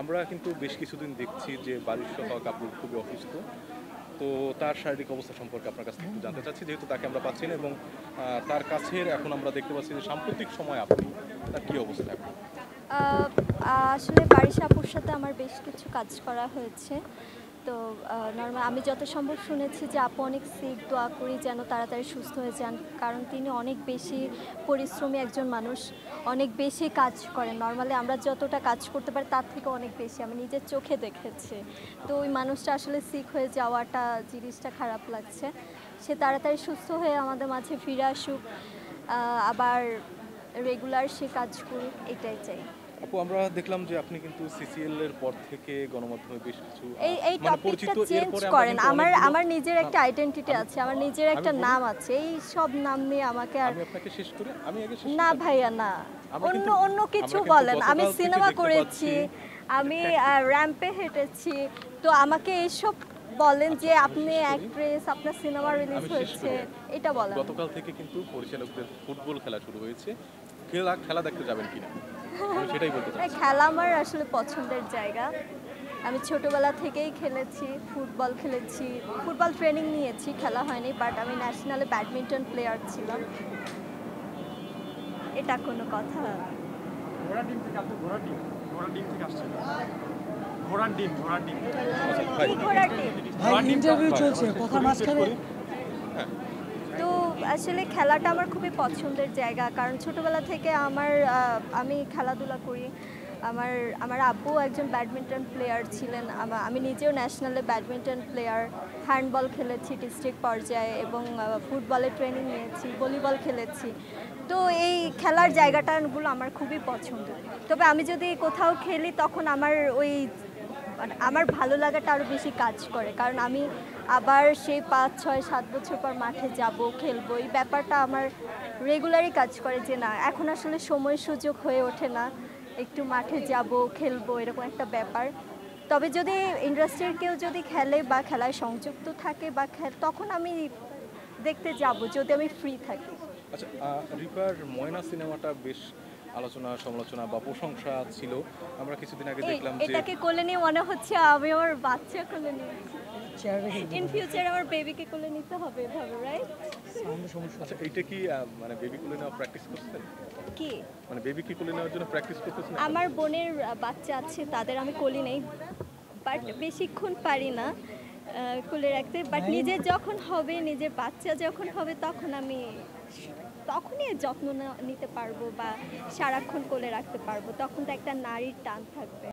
আমরা কিন্তু বেশ কিছুদিন দেখছি যে বারিশ সোহাগ আপু খুবই অসুস্থ। তো তার শারীরিক অবস্থা সম্পর্কে আপনার কাছ থেকে একটু জানতে চাচ্ছি, যেহেতু তাকে আমরা পাচ্ছি না এবং তার কাছের এখন আমরা দেখতে পাচ্ছি যে সাম্প্রতিক সময় আপনি তার কী অবস্থা এখন? আহ, আসলে বারিশা আপুর সাথে আমার বেশ কিছু কাজ করা হয়েছে। তো নর্মাল আমি যত সম্ভব শুনেছি যে আপু অনেক সিক, দোয়া করি যেন তাড়াতাড়ি সুস্থ হয়ে যান, কারণ তিনি অনেক বেশি পরিশ্রমী একজন মানুষ, অনেক বেশি কাজ করেন। নর্মালি আমরা যতটা কাজ করতে পারি তার থেকে অনেক বেশি, আমি নিজের চোখে দেখেছি। তো ওই মানুষটা আসলে সিক হয়ে যাওয়াটা জিনিসটা খারাপ লাগছে। সে তাড়াতাড়ি সুস্থ হয়ে আমাদের মাঝে ফিরে আসুক, আবার রেগুলার সে কাজ করুক, এটাই চাই। আপু, আমরা দেখলাম যে আপনি কিন্তু সিসিএল এর পর থেকে গণমাধ্যমে বেশ কিছু এই মানে টপিকটা পরিচিত, চেঞ্জ এরপরে আমরা করেন। কিন্তু আমার অনেকগুলো আমার নিজের একটা আইডেন্টিটি আছে, আমার নিজের একটা বলি, নাম আছে। এই সব নাম নিয়ে আমাকে আর আমি আপনাকে শেষ করে আমি আগে শেষ না করি। ভাইয়া, না। আমরা অন্য কিন্তু অন্য কিছু আমরা কিন্তু বলেন। আমি গতকাল থেকে সিনেমা দেখতে করেছি, পাচ্ছি আমি র্যাম্পে হেঁটেছি। তো আমাকে এইসব বলেন যে আচ্ছা, আমি আপনি শেষ করি। অ্যাক্ট্রেস, আপনার সিনেমা রিলিজ আমি শেষ হয়েছে, করি। এটা বলেন। গতকাল থেকে কিন্তু পরিচালকদের ফুটবল খেলা শুরু হয়েছে। খেলা দেখতে যাবেন কিনা? আমি সেটাই বলতে চাচ্ছি। খেলা আমার আসলে পছন্দের জায়গা। আমি ছোটবেলা থেকেই খেলেছি, ফুটবল খেলেছি, ফুটবল ট্রেনিং নিয়েছি, খেলা হয়নি, বাট আমি ন্যাশনালে ব্যাডমিন্টন প্লেয়ার ছিলাম। এটা কোনো কথা? ঘোড়ার ডিম থেকে আপনি ঘোড়ার ডিম থেকে আসছেন। ঘোড়ার ডিম আচ্ছা ভাই, কি ঘোড়ার টিম? ভাই ইন্টারভিউ চলছে, কথার মাঝখানে তো আসলে খেলাটা আমার খুবই পছন্দের জায়গা, কারণ ছোটবেলা থেকে আমি খেলাধুলা করি। আমার আমার আব্বু একজন ব্যাডমিন্টন প্লেয়ার ছিলেন। আমি নিজেও ন্যাশনালে ব্যাডমিন্টন প্লেয়ার, হ্যান্ডবল খেলেছি ডিস্ট্রিক্ট পর্যায়ে, এবং ফুটবলে ট্রেনিং নিয়েছি, ভলিবল খেলেছি। তো এই খেলার জায়গাটাগুলো আমার খুবই পছন্দ। তবে আমি যদি কোথাও খেলি তখন মানে আমার ভালো লাগাটা আরও বেশি কাজ করে, কারণ আমি আবার সেই 5, 6, 7 বছর পর মাঠে যাব, খেলবো, এই ব্যাপারটা আমার রেগুলারই কাজ করে যে না, এখন আসলে সময় সুযোগ হয়ে ওঠে না একটু মাঠে যাব, খেলবো, এরকম একটা ব্যাপার। তবে যদি ইন্ডাস্ট্রির কেউ যদি খেলে বা খেলায় সংযুক্ত থাকে বা তখন আমি দেখতে যাব, যদি আমি ফ্রি থাকি। আচ্ছা, রিপার ময়না সিনেমাটা বেশ আলোচনা সমালোচনা বা প্রশংসা ছিল। আমরা কিছুদিন আগে দেখলাম যে এটাকে কোলে নিয়ে মনে হচ্ছে আমি আমার বাচ্চা কোলে নিয়েছি। চেয়ার রেখে ইন ফিউচার আমার বেবিকে কোলে নিতে হবে এভাবে, রাইট? সাউন্ডের সমস্যা। আচ্ছা, এইটা কি মানে বেবি কোলে নেওয়া প্র্যাকটিস করছেন? কি? মানে বেবি কি কোলে নেওয়ার জন্য প্র্যাকটিস করতেছেন? আমার বোনের বাচ্চা আছে, তাদের আমি কোলে নেই, বাট বেশিক্ষণ পারি না কোলে রাখতে। বাট নিজের যখন হবে, নিজের বাচ্চা যখন হবে, তখনই যত্ন নিতে পারবো বা সারাক্ষণ কোলে রাখতে পারবো। তখন তো একটা নারীর টান থাকবে।